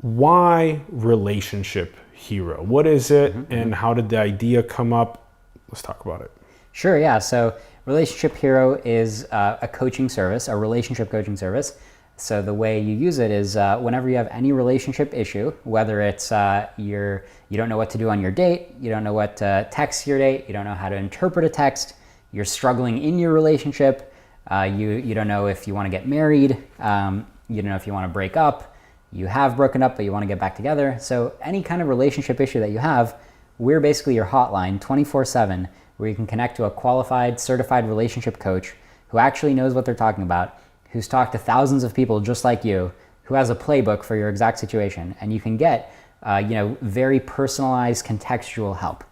why Relationship Hero? What is it, and how did the idea come up? Let's talk about it. Sure, yeah. So Relationship Hero is a coaching service, a relationship coaching service. So the way you use it is whenever you have any relationship issue, whether it's you don't know what to do on your date, you don't know what to text your date, you don't know how to interpret a text, you're struggling in your relationship, you don't know if you want to get married, you don't know if you want to break up, you have broken up but you want to get back together. So any kind of relationship issue that you have, we're basically your hotline 24/7, where you can connect to a qualified, certified relationship coach who actually knows what they're talking about, who's talked to thousands of people just like you, who has a playbook for your exact situation, and you can get very personalized contextual help.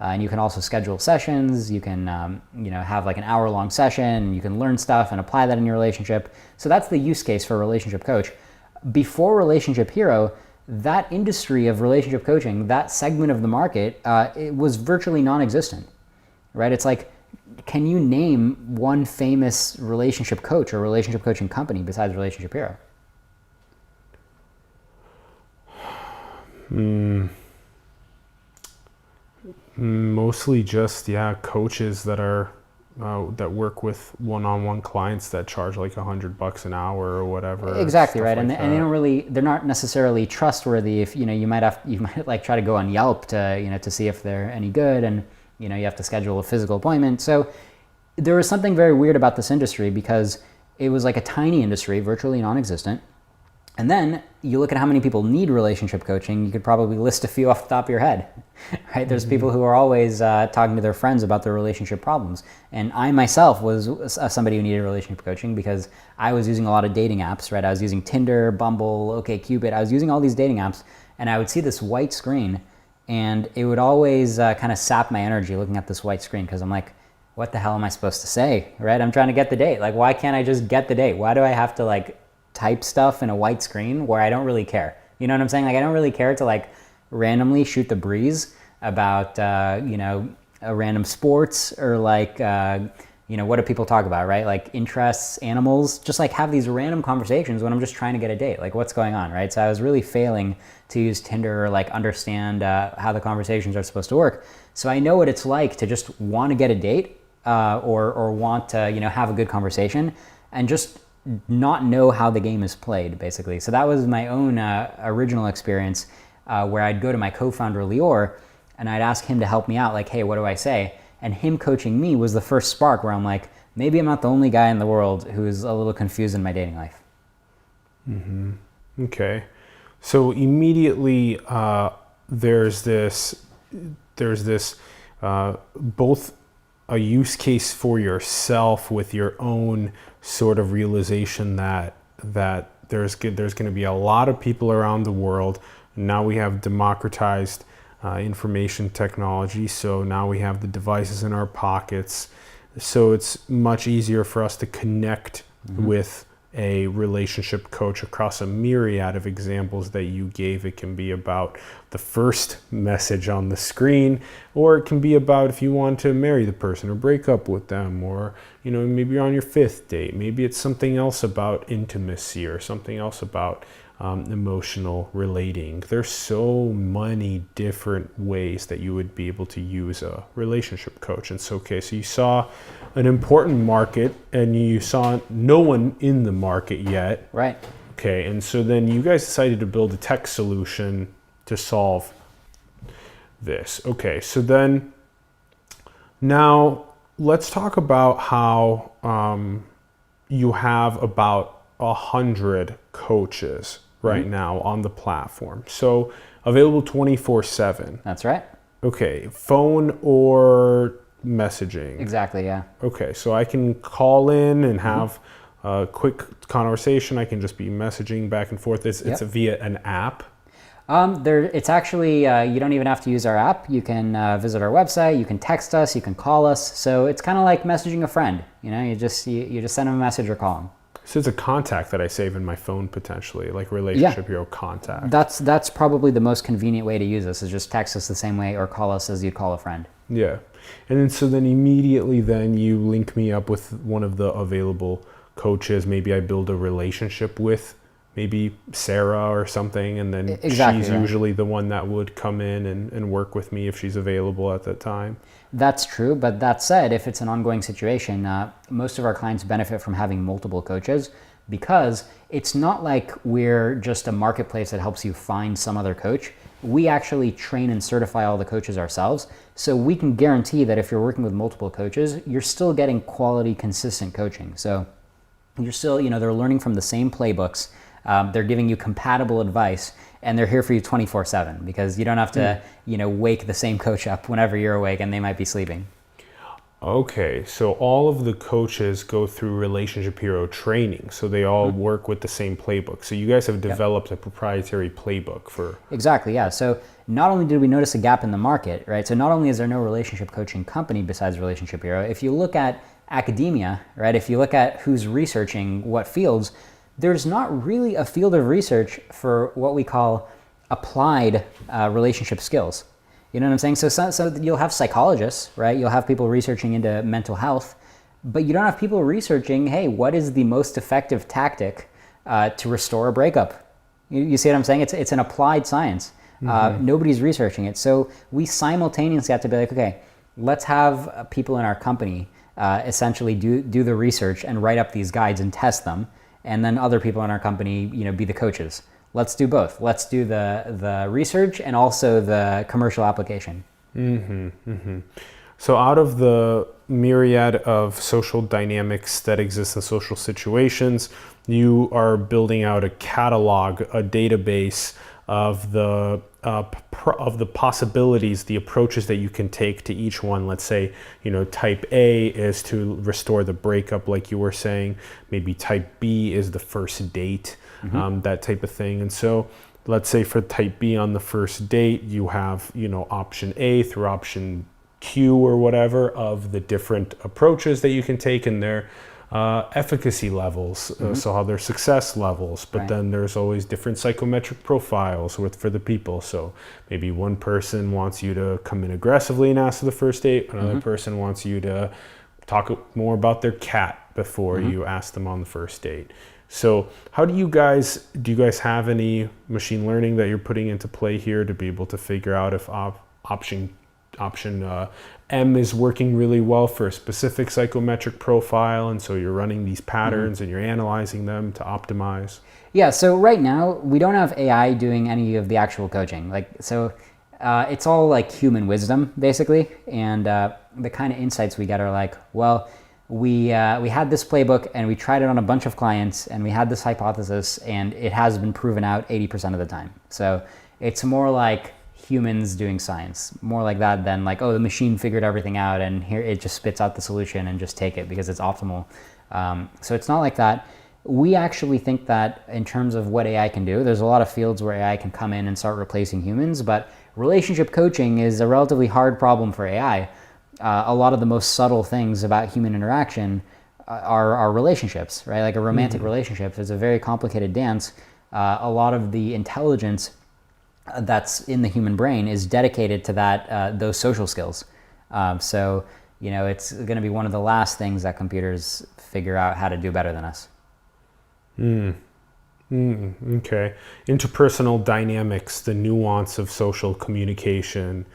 And you can also schedule sessions. You can have like an hour-long session. You can learn stuff and apply that in your relationship. So that's the use case for a relationship coach. Before Relationship Hero, that industry of relationship coaching, that segment of the market, it was virtually non-existent, right? It's like, can you name one famous relationship coach or relationship coaching company besides Relationship Hero? Mostly just coaches that are that work with one-on-one clients that charge like $100 an hour or whatever. Exactly, right. Like And they're not necessarily trustworthy. If you might like try to go on Yelp to see if they're any good, and you have to schedule a physical appointment. So there was something very weird about this industry because it was like a tiny industry, virtually non-existent. And then you look at how many people need relationship coaching, you could probably list a few off the top of your head, right? There's people who are always talking to their friends about their relationship problems. And I myself was somebody who needed relationship coaching because I was using a lot of dating apps, right? I was using Tinder, Bumble, OkCupid. I was using all these dating apps, and I would see this white screen, and it would always kind of sap my energy looking at this white screen, because I'm like, what the hell am I supposed to say, right? I'm trying to get the date. Like, why can't I just get the date? Why do I have to like type stuff in a white screen where I don't really care? You know what I'm saying? Like, I don't really care to like randomly shoot the breeze about, a random sports, or like, what do people talk about, right? Like interests, animals, just like have these random conversations when I'm just trying to get a date. Like, what's going on, right? So I was really failing to use Tinder or like understand how the conversations are supposed to work. So I know what it's like to just want to get a date or want to, have a good conversation and just not know how the game is played, basically. So that was my own original experience where I'd go to my co-founder, Liron, and I'd ask him to help me out. Like, hey, what do I say? And him coaching me was the first spark where I'm like, maybe I'm not the only guy in the world who's a little confused in my dating life. Mm-hmm. Okay. So immediately there's this both a use case for yourself with your own sort of realization that there's going to be a lot of people around the world. Now we have democratized information technology, so now we have the devices in our pockets, so it's much easier for us to connect with a relationship coach across a myriad of examples that you gave. It can be about the first message on the screen, or it can be about if you want to marry the person or break up with them, or maybe you're on your 5th date. Maybe it's something else about intimacy or something else about emotional relating. There's so many different ways that you would be able to use a relationship coach. And so, so you saw an important market and you saw no one in the market yet. Right. Okay, and so then you guys decided to build a tech solution to solve this. Okay, so then now let's talk about how you have about 100 coaches right now on the platform. So available 24/7. That's right. Okay, phone or messaging? Exactly, yeah. Okay, so I can call in and have a quick conversation. I can just be messaging back and forth. It's via an app. It's actually, you don't even have to use our app. You can visit our website, you can text us, you can call us. So it's kind of like messaging a friend. You just send them a message or call them. So it's a contact that I save in my phone potentially, like Relationship Hero contact. That's probably the most convenient way to use this, is just text us the same way or call us as you'd call a friend. Yeah. And then so then immediately then you link me up with one of the available coaches. Maybe I build a relationship with maybe Sarah or something, and then Exactly, she's right. usually the one that would come in and work with me if she's available at that time. That's true, but that said, if it's an ongoing situation, most of our clients benefit from having multiple coaches because it's not like we're just a marketplace that helps you find some other coach. We actually train and certify all the coaches ourselves, so we can guarantee that if you're working with multiple coaches, you're still getting quality, consistent coaching. So you're still, they're learning from the same playbooks. They're giving you compatible advice, and they're here for you 24/7 because you don't have to, wake the same coach up whenever you're awake and they might be sleeping. Okay, so all of the coaches go through Relationship Hero training, so they all work with the same playbook. So you guys have developed a proprietary playbook for... Exactly, yeah. So not only did we notice a gap in the market, right? So not only is there no relationship coaching company besides Relationship Hero, if you look at academia, right? If you look at who's researching what fields, there's not really a field of research for what we call applied relationship skills. You know what I'm saying? So you'll have psychologists, right? You'll have people researching into mental health, but you don't have people researching, hey, what is the most effective tactic to restore a breakup? You see what I'm saying? It's an applied science. Nobody's researching it. So we simultaneously have to be like, okay, let's have people in our company essentially do the research and write up these guides and test them. And then other people in our company, be the coaches. Let's do both. Let's do the research and also the commercial application. So out of the myriad of social dynamics that exist in social situations, you are building out a catalog, a database of the possibilities, the approaches that you can take to each one. Let's say, type A is to restore the breakup, like you were saying. Maybe type B is the first date, that type of thing. And so let's say for type B on the first date, you have, option A through option Q or whatever of the different approaches that you can take and their efficacy levels, so how their success levels, but then there's always different psychometric profiles for the people. So maybe one person wants you to come in aggressively and ask for the first date, another person wants you to talk more about their cat before you ask them on the first date. So how do you guys have any machine learning that you're putting into play here to be able to figure out if option M is working really well for a specific psychometric profile, and so you're running these patterns and you're analyzing them to optimize? Yeah, so right now we don't have AI doing any of the actual coaching. It's all like human wisdom basically, and the kind of insights we get are like, well, we had this playbook and we tried it on a bunch of clients and we had this hypothesis and it has been proven out 80% of the time. So it's more like humans doing science, more like that than like, oh, the machine figured everything out and here it just spits out the solution and just take it because it's optimal. So it's not like that. We actually think that in terms of what AI can do, there's a lot of fields where AI can come in and start replacing humans, but relationship coaching is a relatively hard problem for AI. A lot of the most subtle things about human interaction are relationships, right? Like a romantic relationship is a very complicated dance. A lot of the intelligence that's in the human brain is dedicated to those social skills. So it's going to be one of the last things that computers figure out how to do better than us. Okay. Interpersonal dynamics, the nuance of social communication.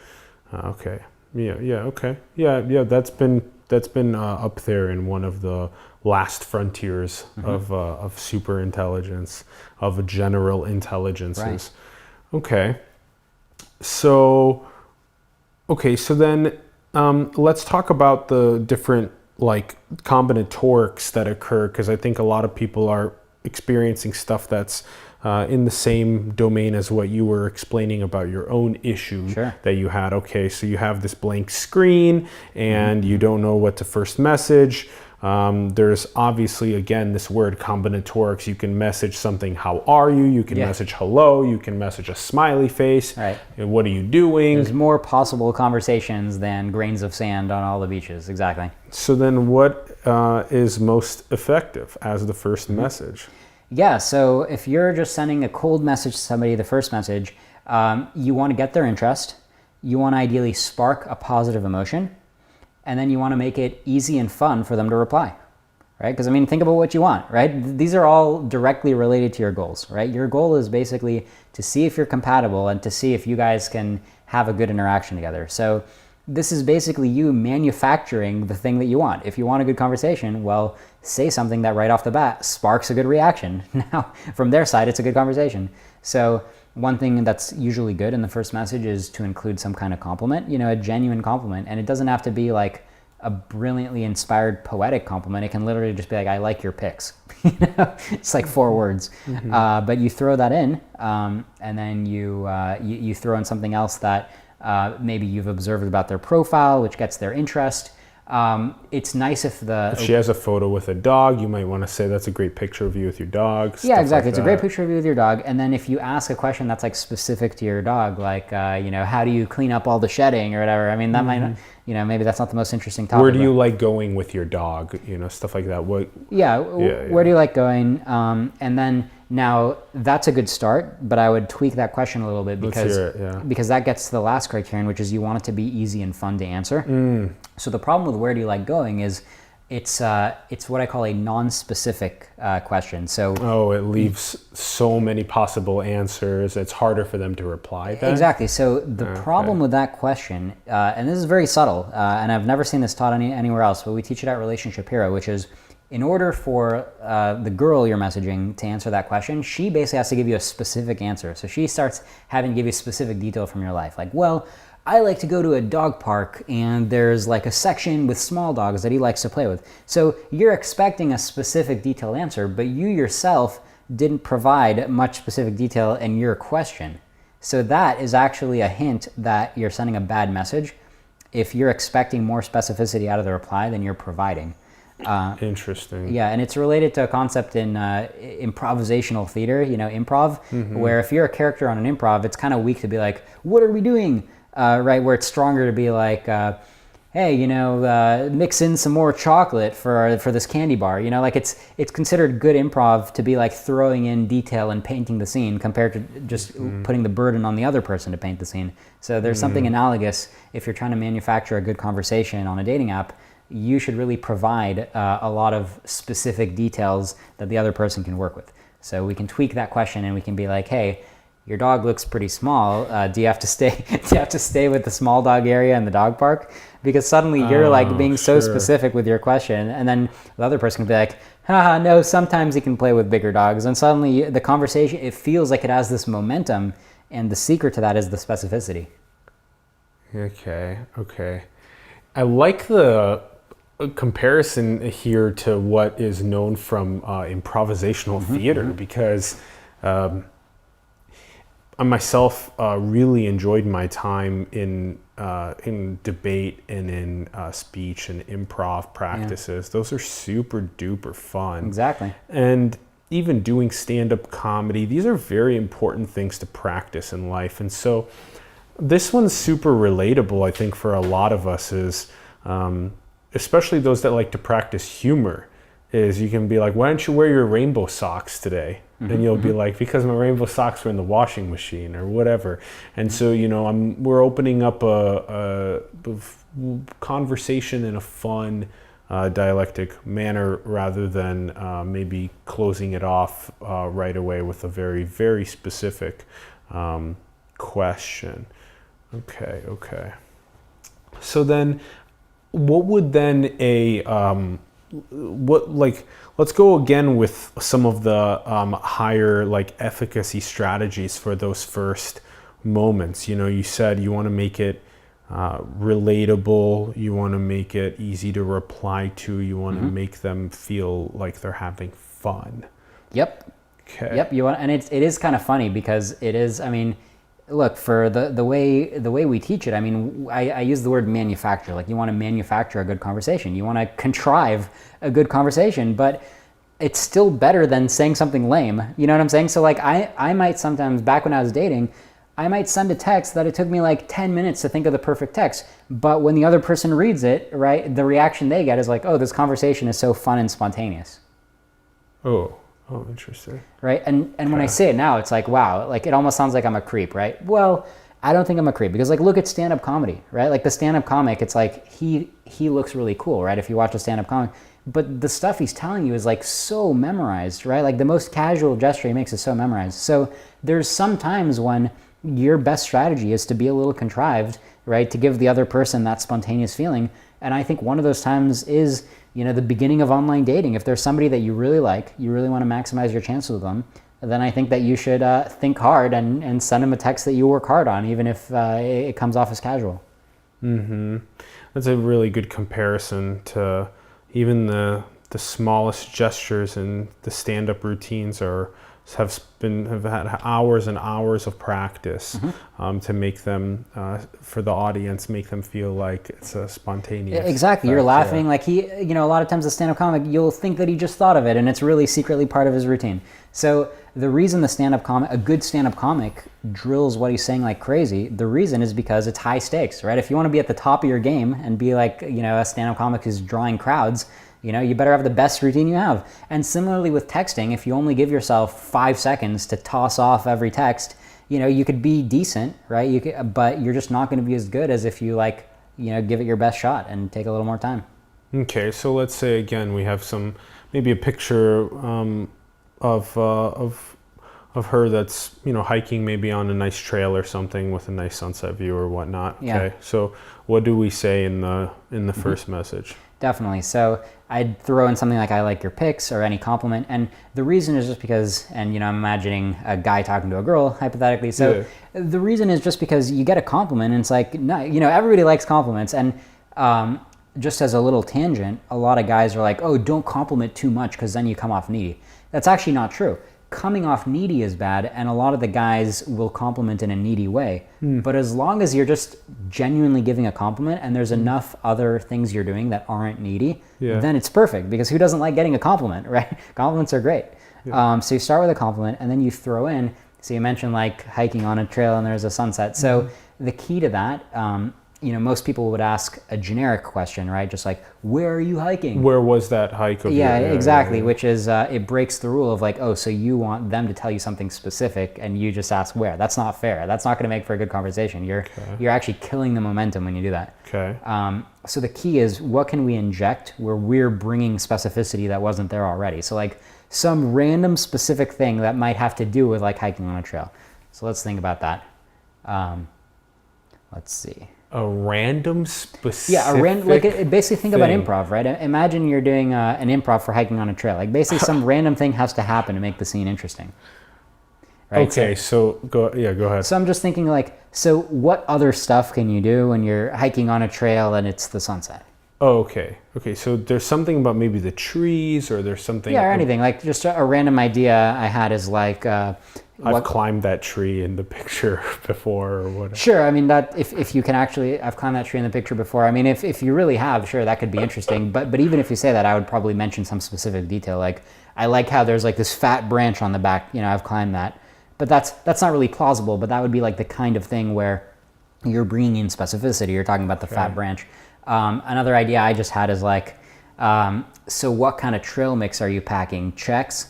Okay. Okay. Yeah. That's been up there in one of the last frontiers of super intelligence, of general intelligences. Right. Okay. So then let's talk about the different combinatorics that occur, because I think a lot of people are experiencing stuff that's in the same domain as what you were explaining about your own issue that you had. Okay, so you have this blank screen and you don't know what to first message. There's obviously, again, this word combinatorics. You can message something, how are you? You can message hello. You can message a smiley face. Right. What are you doing? There's more possible conversations than grains of sand on all the beaches. Exactly. So then what is most effective as the first message? Yeah, so if you're just sending a cold message to somebody, the first message, you want to get their interest. You want to ideally spark a positive emotion. And then you want to make it easy and fun for them to reply, right? Because I mean, think about what you want, right? These are all directly related to your goals, right? Your goal is basically to see if you're compatible and to see if you guys can have a good interaction together. So this is basically you manufacturing the thing that you want. If you want a good conversation, well, say something that right off the bat sparks a good reaction. Now, from their side, it's a good conversation. So one thing that's usually good in the first message is to include some kind of compliment, a genuine compliment. And it doesn't have to be like a brilliantly inspired poetic compliment. It can literally just be like, I like your pics. It's like 4 words. But you throw that in, and then you throw in something else that maybe you've observed about their profile, which gets their interest. It's nice if she has a photo with a dog, you might want to say that's a great picture of you with your dog. Yeah, exactly. It's a great picture of you with your dog. And then if you ask a question that's like specific to your dog, like, how do you clean up all the shedding or whatever? I mean, that might not, maybe that's not the most interesting topic. Where do you like going with your dog? Stuff like that. Where do you like going? And then now that's a good start, but I would tweak that question a little bit because that gets to the last criterion, which is you want it to be easy and fun to answer. So the problem with where do you like going is it's what I call a non-specific question. So it leaves so many possible answers. It's harder for them to reply then? Exactly. So the problem with that question, and this is very subtle, and I've never seen this taught anywhere else, but we teach it at Shapira, which is in order for the girl you're messaging to answer that question, she basically has to give you a specific answer. So she starts having to give you specific detail from your life. Like, well, I like to go to a dog park and there's like a section with small dogs that he likes to play with. So you're expecting a specific detailed answer, but you yourself didn't provide much specific detail in your question. So that is actually a hint that you're sending a bad message if you're expecting more specificity out of the reply than you're providing. Interesting. Yeah, and it's related to a concept in improvisational theater, improv, where if you're a character on an improv, it's kind of weak to be like, what are we doing? Right, where it's stronger to be like, hey, mix in some more chocolate for this candy bar. Like it's considered good improv to be like throwing in detail and painting the scene compared to just putting the burden on the other person to paint the scene. So there's something analogous if you're trying to manufacture a good conversation on a dating app. You should really provide a lot of specific details that the other person can work with. So we can tweak that question and we can be like, hey, your dog looks pretty small. Do you have to stay? Do you have to stay with the small dog area in the dog park? Because suddenly you're like being so specific with your question, and then the other person can be like, haha, no, sometimes he can play with bigger dogs. And suddenly the conversation, it feels like it has this momentum, and the secret to that is the specificity. Okay. I like the comparison here to what is known from improvisational theater because I myself really enjoyed my time in debate and in speech and improv practices. Those are super duper fun. Exactly. And even doing stand-up comedy, these are very important things to practice in life. And so this one's super relatable, I think, for a lot of us is, especially those that like to practice humor, is you can be like, why don't you wear your rainbow socks today? And you'll be like, because my rainbow socks were in the washing machine or whatever. And so, we're opening up a conversation in a fun, dialectic manner rather than maybe closing it off right away with a very, very specific question. Okay. So then, what would then let's go again with some of the higher efficacy strategies for those first moments. You said you want to make it relatable, you want to make it easy to reply to, you want to make them feel like they're having fun. Yep. Okay. Yep. And it is kind of funny because it is, look, for the way we teach it, I use the word manufacture. Like, you want to manufacture a good conversation. You want to contrive a good conversation, but it's still better than saying something lame. You know what I'm saying? So I might sometimes, back when I was dating, I might send a text that it took me 10 minutes to think of the perfect text. But when the other person reads it, right, the reaction they get is like, oh, this conversation is so fun and spontaneous. Oh, interesting. Right? And when I say it now, it's like, wow, it almost sounds like I'm a creep, right? Well, I don't think I'm a creep because look at stand-up comedy, right? The stand-up comic, it's like he looks really cool, right? If you watch a stand-up comic, but the stuff he's telling you is like so memorized, right? Like the most casual gesture he makes is so memorized. So there's some times when your best strategy is to be a little contrived, right? To give the other person that spontaneous feeling. And I think one of those times is, the beginning of online dating. If there's somebody that you really like, you really want to maximize your chances with them, then I think that you should think hard and send them a text that you work hard on, even if it comes off as casual. Mm-hmm. That's a really good comparison to even the smallest gestures in the stand-up routines have had hours and hours of practice to make them for the audience, make them feel like it's a spontaneous. Exactly, you're laughing like a lot of times the stand-up comic, you'll think that he just thought of it, and it's really secretly part of his routine. So the reason a good stand-up comic drills what he's saying like crazy, the reason is because it's high stakes, right? If you want to be at the top of your game and be like, a stand-up comic who's drawing crowds, you better have the best routine you have. And similarly with texting, if you only give yourself 5 seconds to toss off every text, you could be decent, right? But you're just not going to be as good as if you give it your best shot and take a little more time. Okay, so let's say again we have maybe a picture of her that's hiking maybe on a nice trail or something with a nice sunset view or whatnot. Okay, yeah. So what do we say in the first message? Definitely. So I'd throw in something like, I like your pics, or any compliment. And the reason is just because, and I'm imagining a guy talking to a girl, hypothetically. So the reason is just because you get a compliment and it's like, no, everybody likes compliments. And just as a little tangent, a lot of guys are like, oh, don't compliment too much because then you come off needy. That's actually not true. Coming off needy is bad, and a lot of the guys will compliment in a needy way. But as long as you're just genuinely giving a compliment and there's enough other things you're doing that aren't needy, then it's perfect, because who doesn't like getting a compliment, right? Compliments are great. So you start with a compliment, and then you throw in, so you mentioned like hiking on a trail and there's a sunset. So the key to that, most people would ask a generic question, right? Just like, where are you hiking? Where was that hike? Exactly. Which is, it breaks the rule of like, oh, so you want them to tell you something specific and you just ask where. That's not fair. That's not going to make for a good conversation. You're actually killing the momentum when you do that. Okay. So the key is, what can we inject where we're bringing specificity that wasn't there already? So like some random specific thing that might have to do with like hiking on a trail. So let's think about that. Let's see. A random specific... basically think about improv, right? Imagine you're doing an improv for hiking on a trail. Like basically some random thing has to happen to make the scene interesting. Right? Okay, so go ahead. So I'm just thinking like, so what other stuff can you do when you're hiking on a trail and it's the sunset? Oh, okay. Okay, so there's something about maybe the trees, or there's something... Yeah, or anything. Like just a random idea I had is like... I've climbed that tree in the picture before, or whatever. Sure, I mean, that if you can actually... I've climbed that tree in the picture before. I mean, if you really have, sure, that could be interesting. But even if you say that, I would probably mention some specific detail. Like, I like how there's like this fat branch on the back. I've climbed that. But that's not really plausible, but that would be like the kind of thing where you're bringing in specificity. You're talking about the fat branch. Another idea I just had is like, so what kind of trail mix are you packing? Chex?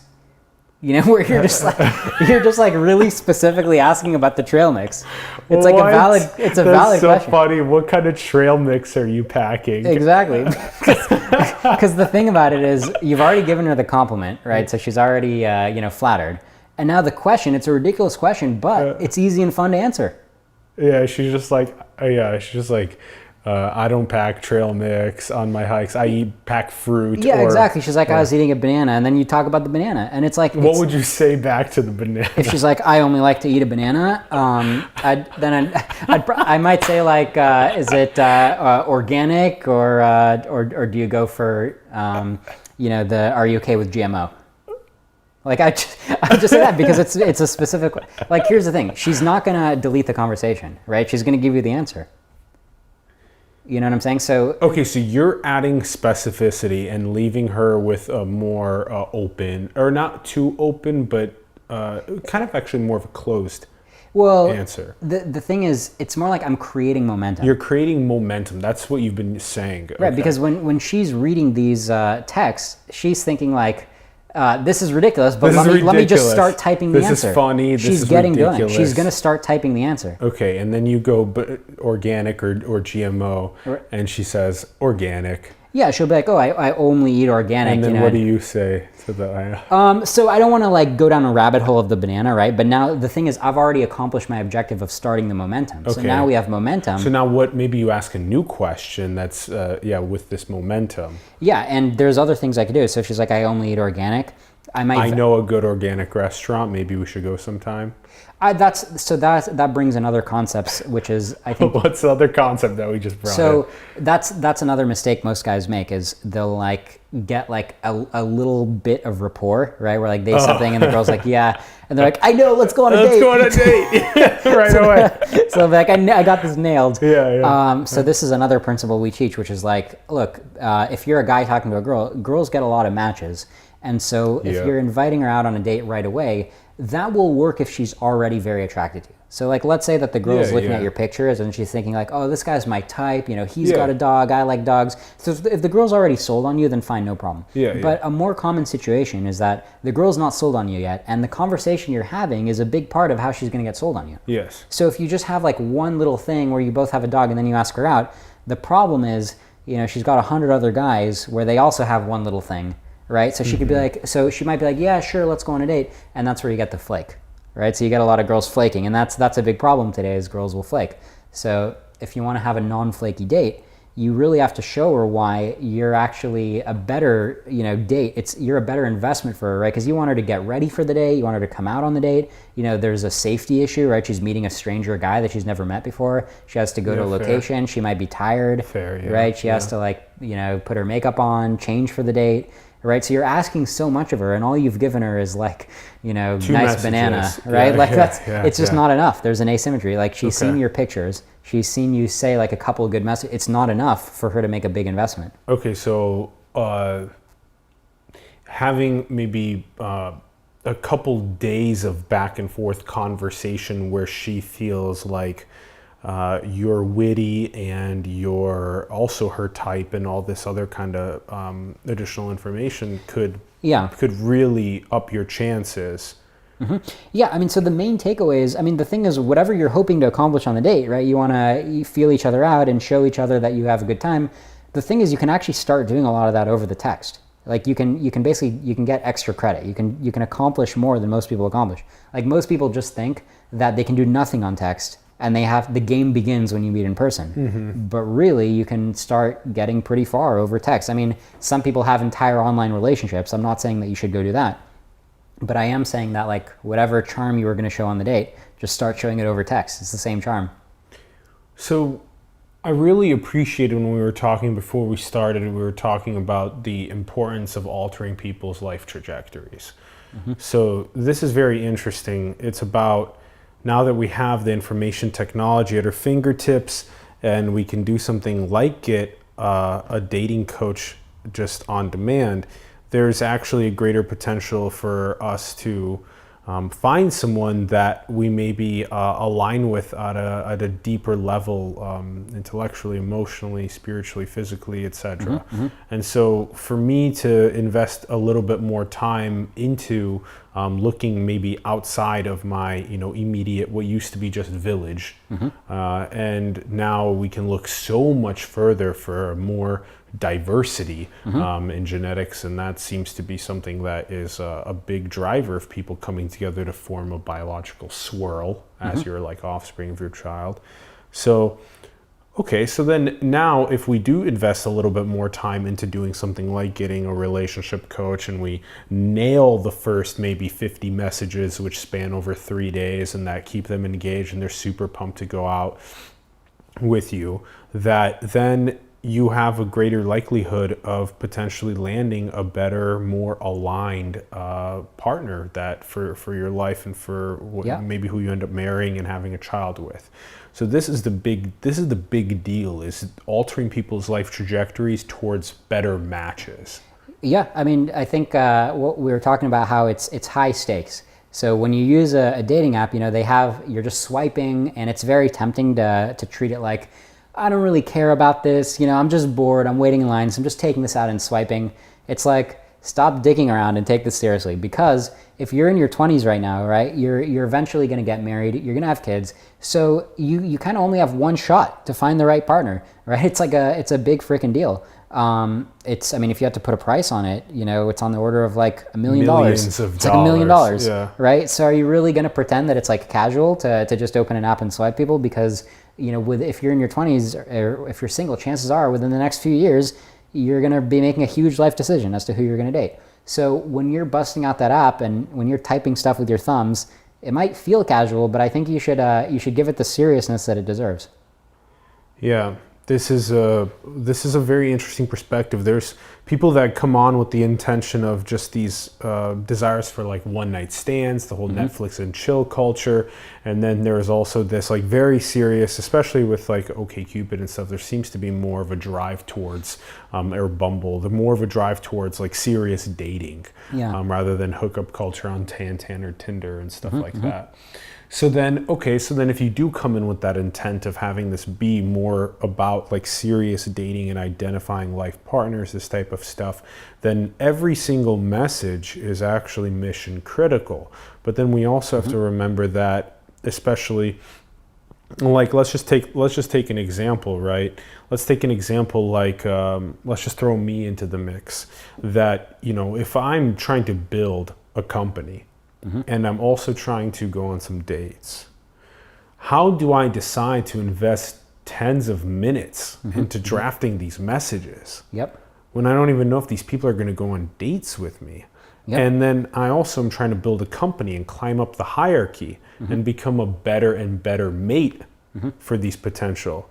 Where you're just like really specifically asking about the trail mix. It's like valid question. That's so funny. What kind of trail mix are you packing? Exactly. Because the thing about it is, you've already given her the compliment, right? So she's already flattered. And now the question, it's a ridiculous question, but it's easy and fun to answer. Yeah, she's just like, I don't pack trail mix on my hikes. I pack fruit. Yeah, exactly. She's like, I was eating a banana, and then you talk about the banana, and it's like, what would you say back to the banana? If she's like, I only like to eat a banana, I might say like, is it organic, or do you go for are you okay with GMO? Like I just say that because it's a specific. Like, here's the thing: she's not gonna delete the conversation, right? She's gonna give you the answer. You know what I'm saying? So okay, so you're adding specificity and leaving her with a more open, or not too open, but kind of actually more of a closed answer. The thing is, it's more like I'm creating momentum. You're creating momentum. That's what you've been saying. Right, because when she's reading these texts, she's thinking like, this is ridiculous, but let me just start typing the answer. This is funny. She's getting going. She's going to start typing the answer. Okay, and then you go organic or GMO, and she says organic. Yeah, she'll be like, oh, I only eat organic. And then you know, what do you say to that? So I don't want to like go down a rabbit hole of the banana, right? But now the thing is, I've already accomplished my objective of starting the momentum. So Okay. now we have momentum. So now what, maybe you ask a new question that's, with this momentum. Yeah, and there's other things I could do. So if she's like, I only eat organic, I might. I know a good organic restaurant. Maybe we should go sometime. That brings in other concepts, which is I think. What's the other concept that we just brought So in? that's another mistake most guys make is they'll like get like a little bit of rapport, right? Where like they say something and the girl's like, yeah, and they're like, I know, let's go on a date. Let's go on a date right away. So like I got this nailed. Yeah. So this is another principle we teach, which is like, look, if you're a guy talking to a girl, girls get a lot of matches, and so if you're inviting her out on a date right away, that will work if she's already very attracted to you. So like, let's say that the girl's looking at your pictures and she's thinking like, oh, this guy's my type, you know, he's got a dog, I like dogs. So if the girl's already sold on you, then fine, no problem. But a more common situation is that the girl's not sold on you yet, and the conversation you're having is a big part of how she's gonna get sold on you. Yes. So if you just have like one little thing where you both have a dog and then you ask her out, the problem is, you know, she's got 100 other guys where they also have one little thing. Right, so she could be like, so she might be like, yeah, sure, let's go on a date, and that's where you get the flake, right? So you get a lot of girls flaking, and that's a big problem today is girls will flake. So if you want to have a non-flaky date, you really have to show her why you're actually a better, you know, date. You're a better investment for her, right? Because you want her to get ready for the date, you want her to come out on the date. You know, there's a safety issue, right? She's meeting a stranger guy that she's never met before. She has to go to a location. She might be tired, right? She has to like, you know, put her makeup on, change for the date. Right, so you're asking so much of her, and all you've given her is like, you know, Two nice messages. banana, right? It's just not enough. There's an asymmetry. Like she's seen your pictures, she's seen you say like a couple of good messages. It's not enough for her to make a big investment. Okay, so having maybe a couple days of back and forth conversation where she feels like you're witty and you're also her type and all this other kind of additional information could really up your chances. Yeah, I mean, so the main takeaway is, I mean, the thing is, whatever you're hoping to accomplish on the date, right? You want to feel each other out and show each other that you have a good time. The thing is, you can actually start doing a lot of that over the text. Like you can get extra credit. You can accomplish more than most people accomplish. Like most people just think that they can do nothing on text, and the game begins when you meet in person. But really, you can start getting pretty far over text. I mean, some people have entire online relationships. I'm not saying that you should go do that. But I am saying that like whatever charm you were going to show on the date, just start showing it over text. It's the same charm. So I really appreciated when we were talking before we started, we were talking about the importance of altering people's life trajectories. So this is very interesting. It's about, now that we have the information technology at our fingertips and we can do something like get a dating coach just on demand, there's actually a greater potential for us to find someone that we maybe align with at a deeper level, intellectually, emotionally, spiritually, physically, etc. And so for me to invest a little bit more time into looking maybe outside of my immediate, what used to be just village, and now we can look so much further for more diversity in genetics, and that seems to be something that is a big driver of people coming together to form a biological swirl as your like offspring of your child. So okay, so then now if we do invest a little bit more time into doing something like getting a relationship coach, and we nail the first maybe 50 messages which span over 3 days and that keep them engaged and they're super pumped to go out with you, that then you have a greater likelihood of potentially landing a better, more aligned partner that for your life and for maybe who you end up marrying and having a child with. So this is the big deal, is altering people's life trajectories towards better matches. Yeah, I mean, I think what we were talking about, how it's high stakes. So when you use a dating app, you're just swiping, and it's very tempting to treat it like, I don't really care about this, I'm just bored, I'm waiting in line, so I'm just taking this out and swiping. It's like, stop digging around and take this seriously, because if you're in your 20s right now, right, you're eventually going to get married, you're going to have kids, so you kind of only have one shot to find the right partner, right? It's a big freaking deal. It's, I mean, if you had to put a price on it, it's on the order of like $1 million. Millions of It's like $1 million, yeah. right? So are you really going to pretend that it's like casual to just open an app and swipe people? Because, if you're in your 20s or if you're single, chances are within the next few years, you're going to be making a huge life decision as to who you're going to date. So when you're busting out that app and when you're typing stuff with your thumbs, it might feel casual, but I think you should give it the seriousness that it deserves. Yeah, this is a very interesting perspective. There's people that come on with the intention of just these desires for like one night stands, the whole Netflix and chill culture, and then there's also this like very serious, especially with like OkCupid and stuff. There seems to be more of a drive towards, or Bumble, the more of a drive towards like serious dating, rather than hookup culture on Tantan or Tinder and stuff like that. So then if you do come in with that intent of having this be more about like serious dating and identifying life partners, this type of stuff, then every single message is actually mission critical. But then we also have to remember that, especially like let's just take an example, right? Let's take an example like let's just throw me into the mix. That if I'm trying to build a company, and I'm also trying to go on some dates, how do I decide to invest tens of minutes into drafting these messages? Yep. When I don't even know if these people are going to go on dates with me. Yep. And then I also am trying to build a company and climb up the hierarchy and become a better and better mate for these potential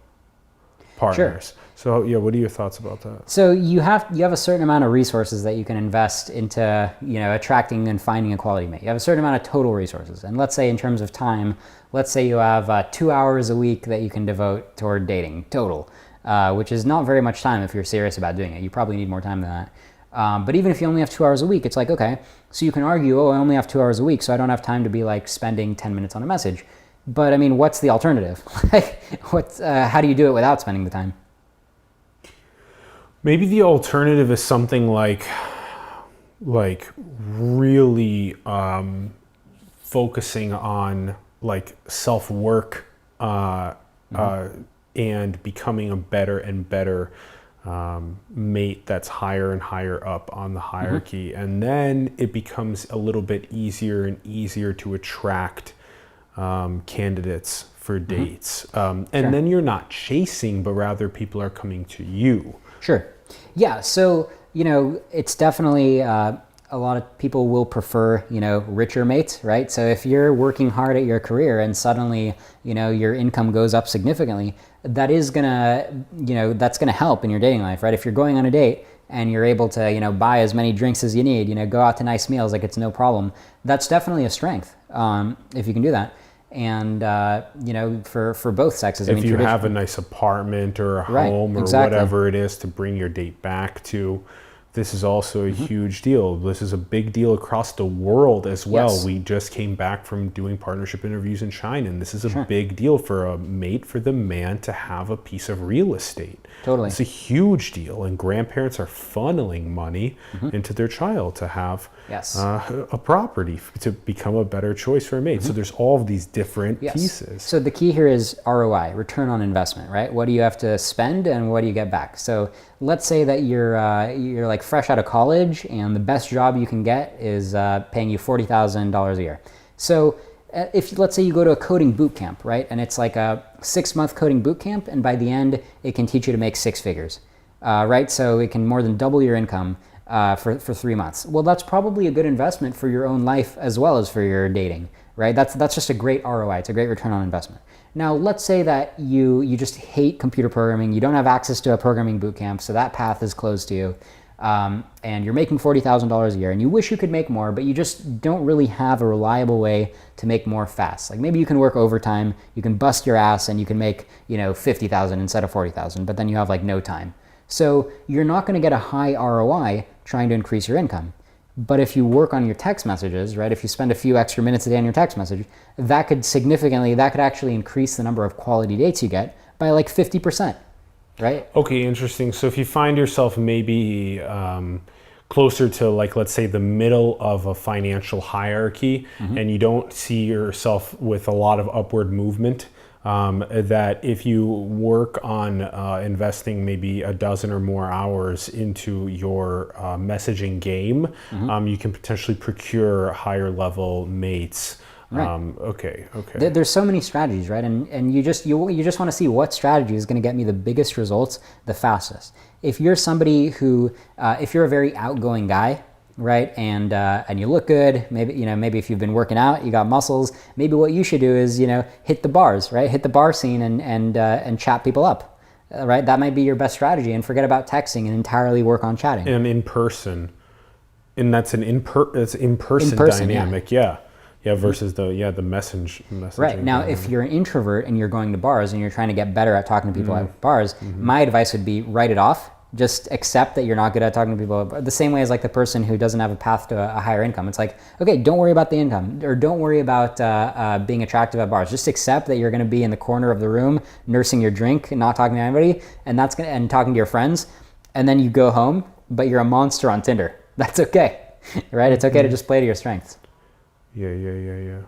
partners. Sure. So yeah, what are your thoughts about that? So you have a certain amount of resources that you can invest into, attracting and finding a quality mate. You have a certain amount of total resources. And let's say in terms of time, let's say you have 2 hours a week that you can devote toward dating total, which is not very much time if you're serious about doing it. You probably need more time than that. But even if you only have 2 hours a week, it's like, okay, so you can argue, I only have 2 hours a week, so I don't have time to be like spending 10 minutes on a message. But I mean, what's the alternative? How do you do it without spending the time? Maybe the alternative is something like really focusing on like self-work and becoming a better and better mate that's higher and higher up on the hierarchy. And then it becomes a little bit easier and easier to attract candidates for dates. And then you're not chasing, but rather people are coming to you. Sure. Yeah. So, it's definitely, a lot of people will prefer, richer mates, right? So if you're working hard at your career and suddenly, your income goes up significantly, that is gonna, that's gonna help in your dating life, right? If you're going on a date and you're able to, buy as many drinks as you need, go out to nice meals, like it's no problem. That's definitely a strength, if you can do that. And for both sexes, if you have a nice apartment or a home or whatever it is to bring your date back to, this is also a huge deal. This is a big deal across the world as well. Yes. We just came back from doing partnership interviews in China, and this is a big deal for a mate, for the man to have a piece of real estate. Totally. It's a huge deal, and grandparents are funneling money into their child to have a property to become a better choice for a mate. So there's all of these different pieces. So the key here is ROI, return on investment, right? What do you have to spend and what do you get back? So let's say that you're like fresh out of college and the best job you can get is paying you $40,000 a year. So if let's say you go to a coding boot camp, right? And it's like a 6-month coding boot camp, and by the end, it can teach you to make 6 figures, right? So it can more than double your income for 3 months. Well, that's probably a good investment for your own life as well as for your dating, right? That's just a great ROI. It's a great return on investment. Now, let's say that you just hate computer programming. You don't have access to a programming boot camp, so that path is closed to you. And you're making $40,000 a year, and you wish you could make more, but you just don't really have a reliable way to make more fast. Like maybe you can work overtime, you can bust your ass, and you can make $50,000 instead of $40,000, but then you have like no time. So you're not going to get a high ROI trying to increase your income. But if you work on your text messages, right? If you spend a few extra minutes a day on your text message, that could actually increase the number of quality dates you get by like 50%. Right? Okay, interesting. So if you find yourself maybe closer to, like, let's say the middle of a financial hierarchy, and you don't see yourself with a lot of upward movement, that if you work on investing maybe a dozen or more hours into your messaging game, you can potentially procure higher level mates. Right. Okay. There's so many strategies, right? And you just want to see what strategy is going to get me the biggest results the fastest. If you're somebody who, if you're a very outgoing guy, right, and you look good, maybe if you've been working out, you got muscles, maybe what you should do is, hit the bars, right? Hit the bar scene and chat people up, right? That might be your best strategy, and forget about texting and entirely work on chatting. And in person, and that's an in-person dynamic, yeah. Yeah, versus the messaging. Right. Now, if you're an introvert and you're going to bars and you're trying to get better at talking to people at bars, my advice would be write it off. Just accept that you're not good at talking to people. The same way as like the person who doesn't have a path to a higher income. It's like, okay, don't worry about the income, or don't worry about being attractive at bars. Just accept that you're going to be in the corner of the room, nursing your drink and not talking to anybody, and talking to your friends, and then you go home, but you're a monster on Tinder. That's okay, right? It's okay to just play to your strengths. Yeah.